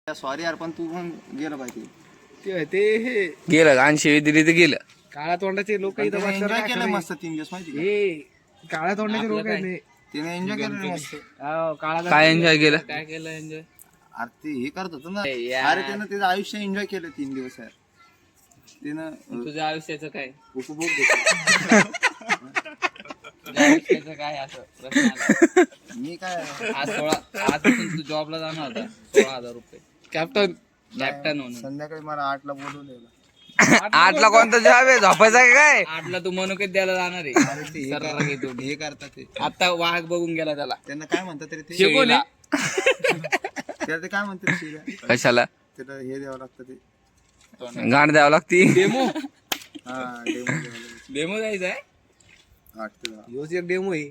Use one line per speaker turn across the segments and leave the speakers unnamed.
Sorry यार, पण तू पण गेलं पाहिजे.
ते हे
गेलं आणि शिवी दिली तर गेलं.
काळ्या तोंडाचे लोक इथं
एन्जॉय केलं मस्त 3 दिवस माहिती का?
हे काळ्या तोंडाचे लोक आहेत.
तिने एन्जॉय केलं मस्त.
काय एन्जॉय केलं?
काय केलं एन्जॉय?
अरे ते हे करत होतं ना. अरे त्यानं त्याचं आयुष्य एन्जॉय केलं 3 दिवस यार. तिनं
तुझ्या आयुष्याचं काय?
उपभोग घेतला.
आयुष्याचं काय असं प्रश्न आला.
मी काय
आज तू जॉबला जाणार होता 16,000 रुपये कॅप्टन म्हणून.
संध्याकाळी मला 8ला बोलवलेलं.
8ला कोणता जॉब आहे? झोपायचा आहे काय?
8ला तू मनोकेत द्यायला जाणार आहे.
हे करतात ते.
आता वाघ बघून गेला त्याला.
त्यांना काय म्हणतात तरी ते
शिकवली.
त्याला ते काय म्हणतात शिव्या?
कशाला
त्याला हे द्यावं लागतं ते.
गाण द्यावं लागती?
डेमो
हा डेमो द्यावं लागतं.
डेमो द्यायचा आहे.
8 ते 10.
योच एक डेमो आहे.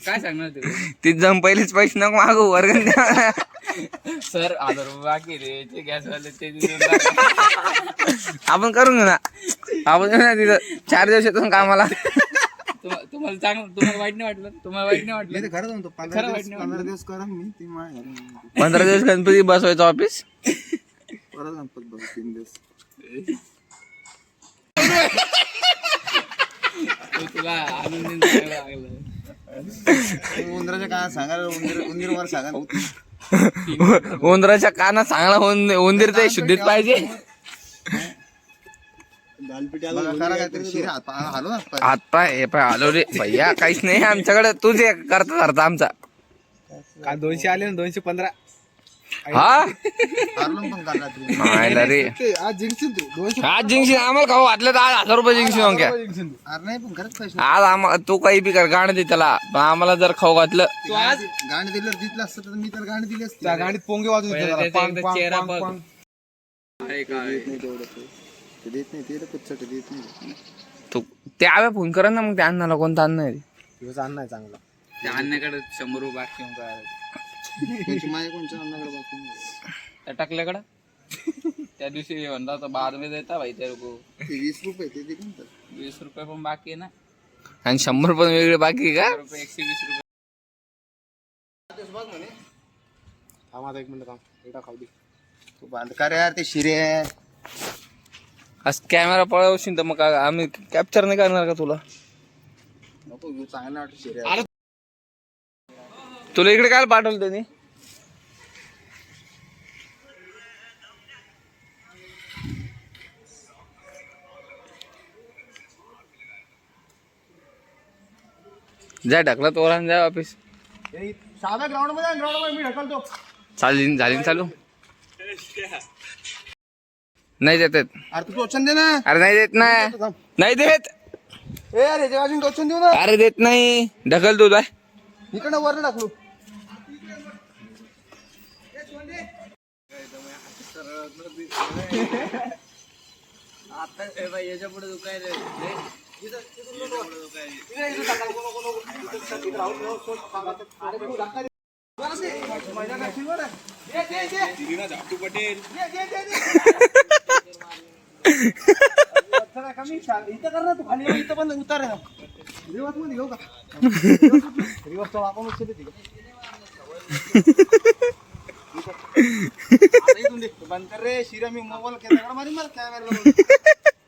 काय सांगणार तू?
ती जम पहिलेच पैसे नको मागू वर्गण द्या.
सर 1,000 रुपये बाकी रे गॅस वाले ते देऊन टाका.
आपण करून घेऊ ना. आपण येऊ ना तिथं 4 दिवस येतो कामाला.
तुम्हाला चांगलं, तुम्हाला वाईट नाही वाटलं? तुम्हाला वाईट नाही
नाही ते
वाटलं?
खरं म्हणतो.
खरं वाईट नाही
15 दिवस करा मी ती माझ्या घरी म्हणतो.
15 दिवस गणपती बसवायचं ऑफिस.
परत गणपत बघ 3 दिवस.
तुला आनंद लागलं.
उंदराच्या काय सांगायला उंदीरवर सांगा.
उंदराच्या कानात चांगला उंदीर ते शुद्धीत पाहिजे.
करा काहीतरी शिरा हलव ना.
हात पाय हे पाय आलो रे भैया. काहीच नाही आमच्याकडे. तूच हे करता धरता आमचा.
का 200 आले ना 215.
हा
हरलो पण काल रात्री.
मायला रे.
आज जिंकशील तू 200.
आज जिंकशी आम्हाला खाऊ घातलं तर आज 1,000 रुपये जिंकशी मग काय.
अरे नाही पण खरंच पैसे
आज आम्हाला तू काही बी कर गाणं दे त्याला. पण आम्हाला जर खाऊ घातलं
तू आज
गाणी दिलं दिसलं असतं तर मी तर गाणी दिली असती.
त्या गाडीत पोंगे वाजून चेहरा बघ.
देत नाही तेवढं ते देत नाही ते कुच्चट देत नाही.
तू ते आव्या फोन कर ना मग त्या अण्णाला. कोणता अन्न आहे?
दिवस आणणार चांगला. त्या अन्नाकडे 100 रुपये बाकी येऊन काय
कोणची माय कोणच्या अन्नाकडे बाकी नाही.
त्या टाकल्याकडं त्या दिवशी म्हणता तर बाद में देता भाई तेरे को.
ते 20 रुपये ते दिले नंतर.
20 रुपये पण बाकी आहे ना.
आणि 100 पण वेगळे बाकी आहे का?
100 रुपये 120 रुपये. थांब 1 मिनिट थांब. एकदा खाऊ दे.
तू बांध का रे यार ते शिरे.
आज कॅमेरा पळवशील तर मग आम्ही कॅप्चर नाही करणार का तुला?
नको घेऊ चांगला वाटत शिरे.
तुला इकडे काय पाठवलं त्यांनी? जा ढकला तोरा जा ऑफिस.
साधा ग्राउंड मध्ये मी ढकलतो.
झाली ना चालू? नाही देत.
अरे तू टोचन दे ना.
अरे नाही देत ना. नाही देत.
ए यार याच्या बाजून टोचन देऊ ना.
अरे देत नाही. ढकल तुला.
इकडनं वर टाकलो.
आता याच्या पुढे दुखायला
इथं कर ना तू खाली इथं पण उतार आहे ना. रिवर्स मध्ये घेऊ का? रिवर्स आपण बंद कर रे शिरा. मी मोबाईल कॅमेरा मारी मला कॅमेरा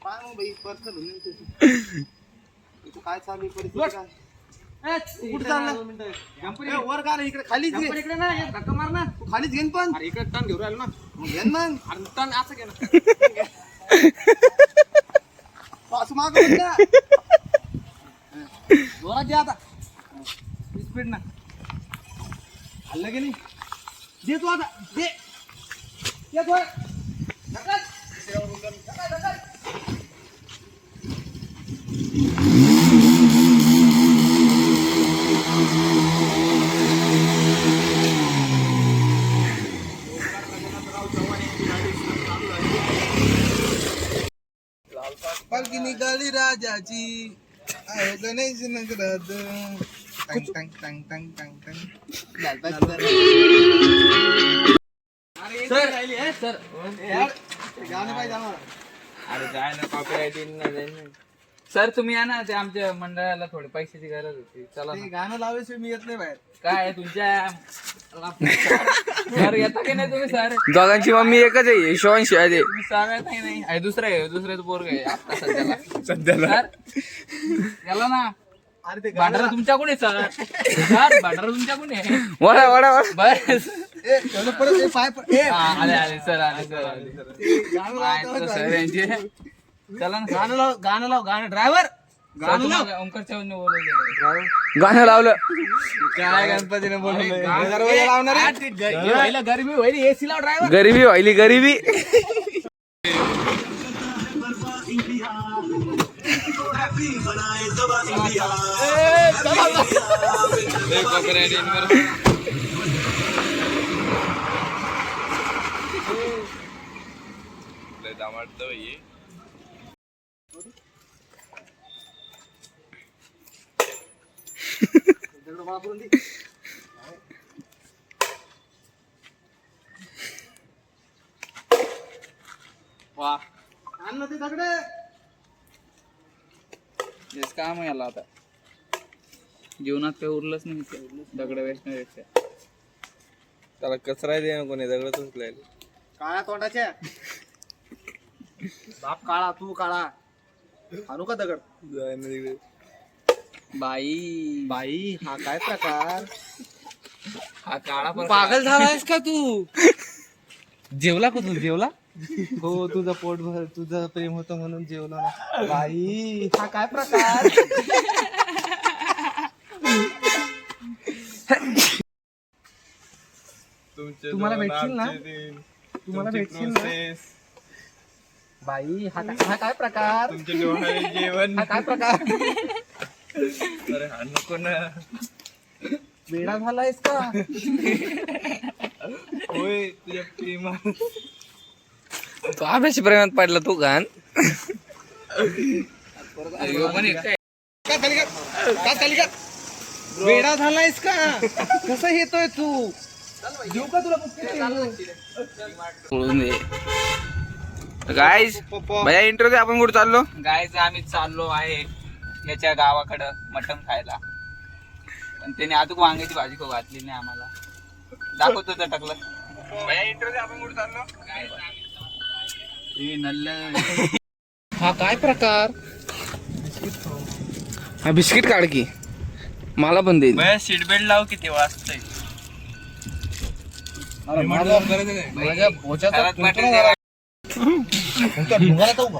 पाय मग भाई पर्सनल तू काय चालू परिस्थिती काय कुठे चालला? वर का इकडे खालीच घे. इकडे ना धक्का मार ना. तू खालीच घेन पण. अरे इकडे टन घेऊन राहिलो ना. मग घेन मग. अरे टन असं घे ना. असं माग जोरात द्या आता. स्पीड ना. हल्लं की नाही दे तू आता. दे तू ढकल. पालखी निघाली राजाची. आयो गणेश नगरात. टंग टंग टंग टंग टंग टंग.
सर
गाणं पाहिजे आम्हाला.
अरे जाय ना कॉपीराइट येईल ना जाईल ना. सर तुम्ही या ना, ते आमच्या मंडळाला थोडे पैशाची गरज होती. चला
ते
ना.
गाणं लावायचं मी येत नाही बाहेर.
काय तुमच्या सर येता की नाही तुम्ही? सर
दोघांची मम्मी एकच आहे, यशवंशी आहे ते.
तुम्ही सर येत नाही. आहे दुसऱ्याचं पोरग आहे आता सध्याला. सर याला ना
अरे ते
भांडारा तुमच्याकडे सर. सर भांडारा तुमच्याकडे आहे.
वडा वडा वडा.
बस
ए, चलो परत ए, पाय पड- ए,
आले सर आले
ते गाणं लावतो.
सर यांचे. चला ना
गाणं लाव ड्रायव्हर गाणं लाव.
ओंकार चव्हाण बोलवलं.
गाणं लावलं.
काय गणपतीने बोलवलंय?
गाणं-
दरवाजा लावणार आहे?
ते व्हायला गरमी होईल, एसी लाव ड्रायव्हर.
गरिबी व्हायली गरिबी.
वापरून दे.
वा
आण ना ते दगडे.
हेच काम आहे याला आता. जीवनात काही उरलंच नाही दगड वेचण्यापेक्षा.
त्याला कचरा दे कोणी दगडच उचलायला.
काळा तोंडाच्या बाप काळा तू काळा. आणू का दगड?
बाई
बाई हा काय प्रकार?
हा काळा
पागल झालायस का तू? जेवला का तू? जेवला हो, तुझं पोट भर तुझं प्रेम होतं म्हणून जेवलो ना. बाई हा काय प्रकार? तुम्हाला भेटशील ना? तुम्हाला भेटशील ना? बाई हा काय प्रकार?
जेवण.
हा काय प्रकार?
अरे हा नको ना.
वेडा झालायस का?
होय तुझ्या प्रेमात. तो अभ्यासी प्रेमात पडला तू घाण.
वेडा झालायस का? कसं येतोय तू? देऊ का तुला
गाईज भैया इंटरव्ह्यू दे. आपण कुठे चाललो?
गायचं आम्ही चाललो आहे याच्या गावाकडं मटण खायला. पण त्याने अजून वांग्याची भाजी खाऊ घातली नाही आम्हाला. दाखवतो तर टाकलं.
भैया इंटरव्ह्यू दे. आपण कुठे चाललो?
हा काय प्रकार?
हा बिस्किट काढ की मला पण दे.
भैया सीट बेल्ट लाव, किती वाजतंय.
माझ्या बोचाचा
घरात
तुकडा
पाठवून
झाला.
द्या.
तुला ढुंगाला तो का?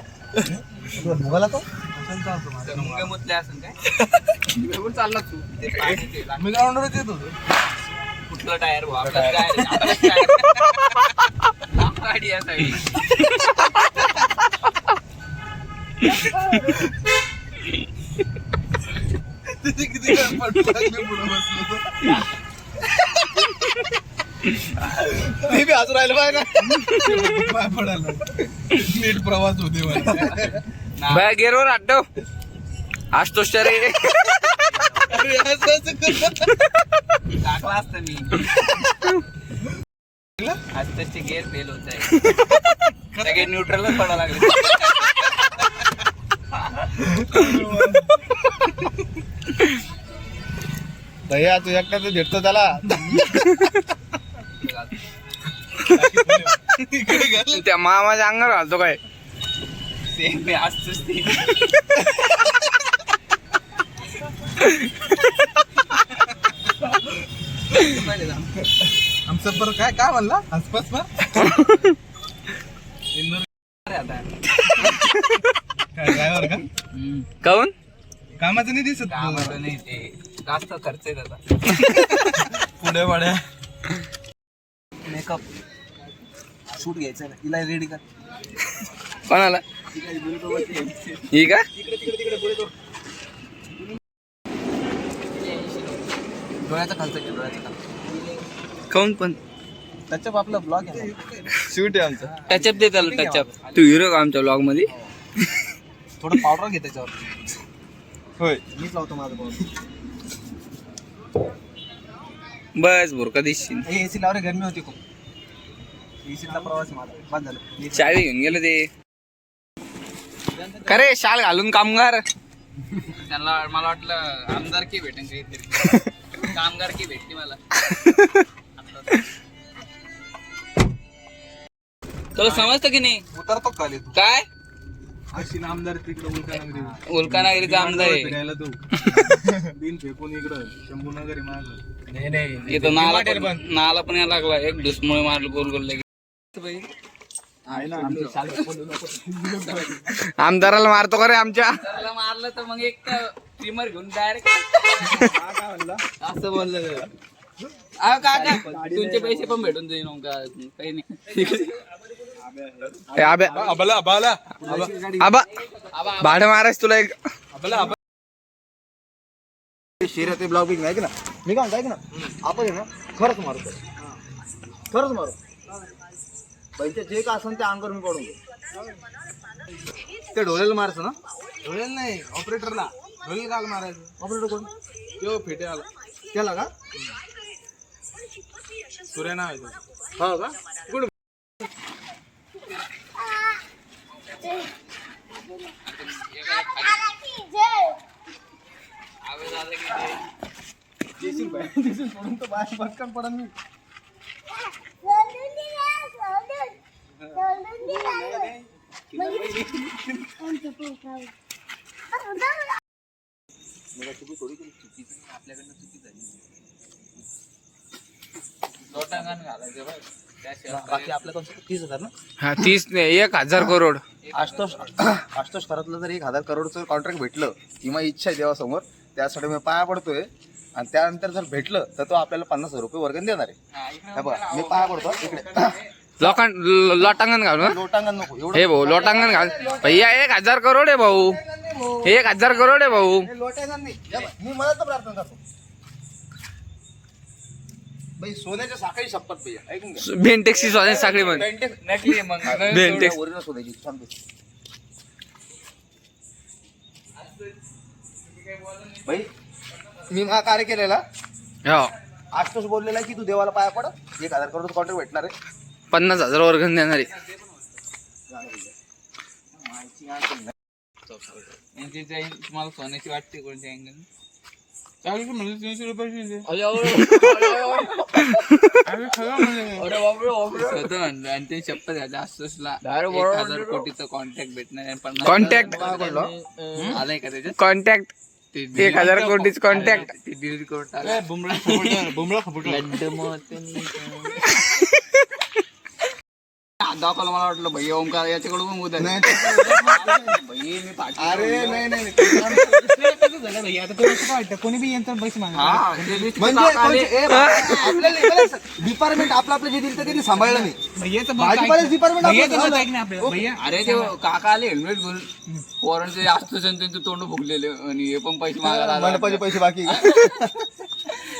तुला ढुंगाला तो?
मुंगे मुतले असेल काय? कुठं चालला तू? ते पाणी ते लाग-
मी ग्राउंडवरच येत होतो.
कुठलं टायर भाऊ? आपलं टायर आहे. आपलं टायर. लांब गाडी या साईड.
किती पडू लागले पुढे बसलो मी बी हजू राहिलो पाय पाय पडायला. नीट प्रवास होते मला.
भैया गेरवर अड्डो आज तो शरे.
टाकला असतं मी. आज त्याचे गेअर फेल होत आहे. सगळे न्यूट्रलच पडायला लागले.
भैया तू एकटा तर भेटतो त्याला.
त्या मामाच्या अंगावर घालतो काय?
सेम असतोच ते.
आमचं बरं काय म्हणला हसपस ड्रायव्हर का
काऊन?
कामाचं नाही दिसत
कामाचं नाही ते. जास्त खर्च आहे त्याचा.
पुढे वाड्या मेकअप शूट घ्यायचं ना. तिला रेडी कर.
कोणाला? ही का?
डोळ्याचा खालचा घे. डोळ्याचा खालचा
काऊन पण?
टचअप आपला ब्लॉग आहे. शूट आहे आमचं.
टचअप दे त्याला. टचअप तू हिरो का आमच्या ब्लॉग मध्ये?
थोडं पावडर घे त्याच्यावर. होय मीच लावतो माझं पावडर.
बस भोरका दिसशील.
एसी लावरे गरमी होती खूप. एसीचा प्रवास माझा बंद झाला.
चावी घेऊन गेलो ते. खरे शाल घालून कामगार
त्यांना मला वाटलं आमदारकी भेटेन काहीतरी कामगारकी भेटली मला. तुला समजतं की नाही
उतरतो खाली तू
काय
अशी आमदार तिकडे उलकानगरी
उल्कानगरीचा आमदार आहे
फिरायला तू बिन फेकून इकडं शंभूनगरी माग
इथं नाला पण यायला लागला एक दुसमुळे मारलं गोल गोल लगे.
आमदाराला मारतो का रे आमच्या?
त्याला मारलं तर मग एक ट्रिमर घेऊन डायरेक्ट असं बोललं. अहो काका तुमचे पैसे पण भेटून जाईल मग काही नाही.
ए, आबा भाडं मारायच तुला एक.
शेऱ्या ते ब्लॉगिंग आहे की ना मी काय म्हणतो ऐक ना आपण आहे ना खरंच मारू खरंच मारू पैसे जे का असेल ते अंगावर मी पडून ते ढोलेला मारायचं ना ढोलेला नाही ऑपरेटरला ढोलेला काल मारायचं ऑपरेटर कोण तो फेटे आला त्याला का सूर्या नाव आहे हो का गुड सोडून तर बाहेर पटकन पडन मी
आपल्याकडनं चुकी झाली. लोटांगण घालायचं बघ.
बाकी आपल्याकडून 30,000 ना
हा 30 नाही 1,000 करोड.
आशुतोष खरातलं जर 1,000 करोडचं कॉन्ट्रॅक्ट भेटलं ही माझी इच्छा आहे देवासमोर त्यासाठी मी पाया पडतोय आणि त्यानंतर जर भेटलं तर तो आपल्याला 50,000 रुपये वर्गण देणार आहे. हे बघा मी पाया पडतो इकडे
लोटांगण घालू ना.
लोटांगण नको एवढं
हे भाऊ लोटांगण घाल भैया 1,000 करोड आहे भाऊ. 1,000 करोड आहे भाऊ.
लोटांगण नाही हे बघ, मी मला तर प्रार्थना करतो बाई सोन्याच्या साखळी शपथ भैया ऐकून घ्या
बेंटेक्सची सोन्याची साखळी म्हण.
नकली मग
बेंटेक्स
ओरिजिनल सोन्याची सांगतो भाई मी हा कार्य केलेला
हो
आशुतोष बोललेला की तू देवाला पाया पड 1,000 करोड कॉन्ट्रॅक्ट भेटणार आहे
50,000 वर्गण देणार आहे.
तुम्हाला सोन्याची वाटते कोणत्या अँगल म्हणजे 300 रुपये आणि ते शपथ घ्यायचं आशुतोषला 1,000 कोटीचं कॉन्टॅक्ट भेटणार आहे.
कॉन्टॅक्ट
आलाय का त्याच्यात
कॉन्टॅक्ट 1,000 कोटीच कॉन्टॅक्ट
ते 1.5 करोड दाखवलं. मला वाटलं भैया ओमकार याच्याकडून पण उद्या
अरे नाही
कोणी बी यंत्र पैसे
डिपार्टमेंट आपलं जे दिलं त्यांनी सांभाळलं नाही डिपार्टमेंट
अरे ते काका आले हेल्मेट घेऊन पोरांचे जास्त त्यांचे तोंड फुगलेले आणि हे पण पैसे मागायला
मंडपाचे पैसे बाकी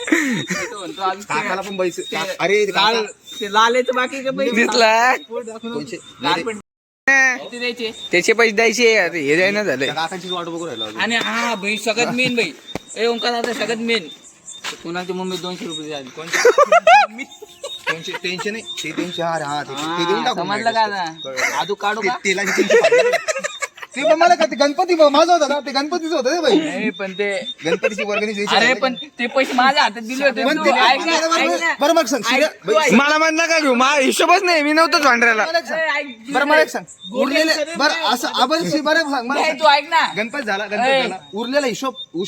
काकाला पण पैसे अरे
ते लालेचं बाकी का पैसे
दिसला
किती द्यायचे
त्याचे पैसे द्यायचे अरे हे द्यायला झालंय.
काकांचीच वाट बघू राहिलो
आणि हा भाई सगळ्यात मेन भाई ए ओंकार आता सगळ्यात मेन कुणाची मम्मी 200 रुपये झाली
टेन्शन नाही ते 300 हा ते देऊन टाकू
समजलं का आता आजू काढू का
तेलाची 300 ते पण मला का ते गणपती माझं होतं ना ते गणपतीच होतं रे भाई
नाही पण ते
गणपतीची वर्गणी
अरे पण ते पैसे माझ्या हातात दिले होते
पण
तू
ते-
ऐक ना, ऐक ना.
बरं मग सांग
ऐक.
मला म्हणलं का घेऊ मा हिशोबच नाही मी नव्हतोच भांडरायला.
बरं मला एक सांग उरलेले बरं असं आपण बरं सांग मला
नाही, तू ऐक ना
गणपती झाला उरलेला हिशोब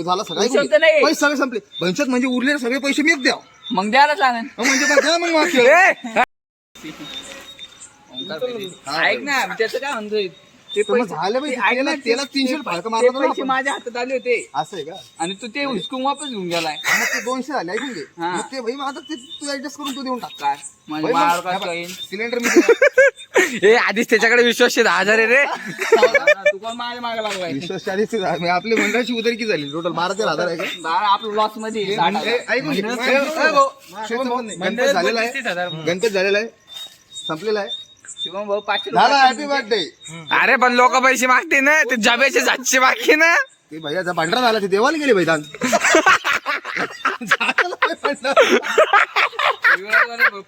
झाला सगळा
हिशोब तर नाही.
पैसे सगळे संपले भविष्यात म्हणजे उरलेले सगळे पैसे मी द्या
मग द्यायला सांगेन
म्हणजे बघा मग वाक्य.
ऐक ना त्याचं काय म्हणतोय ते
तर मग
पैसे
झालं बाई,
ऐक ना,
त्याला 300 फाळकं
ते
मारलं ना
पैसे
आपण.
माझ्या हातात आले होते
असं आहे का
आणि तू ते हुसकून वापस घेऊन गेलाय
मग ते 200 झाले ऐकून घे
हा.
मग ते भाई मग आता ते तू ऍडजस्ट करून तू देऊन टाक
काय म्हणजे
भाई,
मार
मग-
कसं येईन
सिलेंडर मी देणार.
ए आधीच त्याच्याकडे विश्वास 10,000 आहे रे.
तू कोण माझ्या मागे लागलाय
विश्वास 40 म्हणजे आपली मंडळाची उदरकी झाली टोटल 12,000 आहे का
बाळा आपलं लॉस मध्ये आहे, 60,000.
ऐकून घे. शुभम भाऊ, गणपती झालेला आहे गणपती झालेला आहे संपलेला आहे
शिवम भाऊ 500
झाला
रुपये
हॅपी बर्थडे
अरे पण लोक पैसे मागते ना ते जब्याचे 700 बाकी ना.
ते भैया भांडरा झाला ते देवाला गेले भाई दान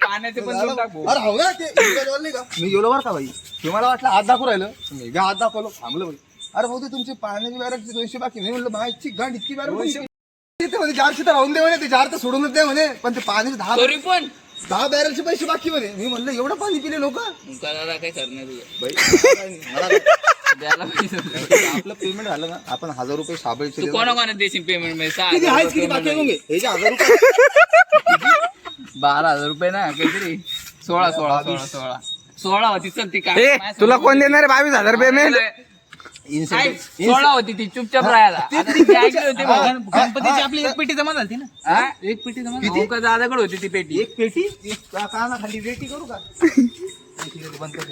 पाण्याचे पण देऊन टाक भाऊ.
अरे हो ना ते इकडे नाही का मी गेलो बरं का भाई ते मला वाटलं हात दाखवू राहिलं मी हात दाखवलो थांबलो भाई अरे भाऊ ते तुमची पाण्याची बॅरकची 200 बाकी. मी म्हणलं माहिती गांड इतकी बॅरक म्हणे 400 तर राहून दे म्हणे, ते 4 तर सोडूनच दे म्हणे, पण ते पाण्याचे 10 बॅरलचे पैसे बाकी म्हणे. मी म्हणलं एवढं पाणी पिले लोक.
दादा काय करणार तुझं
मला
द्यायला पाहिजे.
आपलं पेमेंट झालं ना, आपण 1000 रुपये साबळीचे
तू कोणा देशील पेमेंट मध्ये
किती आहेच किती बाकी आहे मग हे जे 1000 रुपये
12,000 रुपये ना काहीतरी 16 होती. चल ती काय
ए तुला कोण देणार आहे 22,000 पेमेंट?
16 होती ती चुपचाप राहायला. आता ती ऐकली होती बघ.
गणपतीची
आपली एक पेटी जमा झाली ना. एक पेटी जमा झाली. दादाकडे होती ती पेटी.
एक पेटी काना खाली रेटी करू का? बंद कर.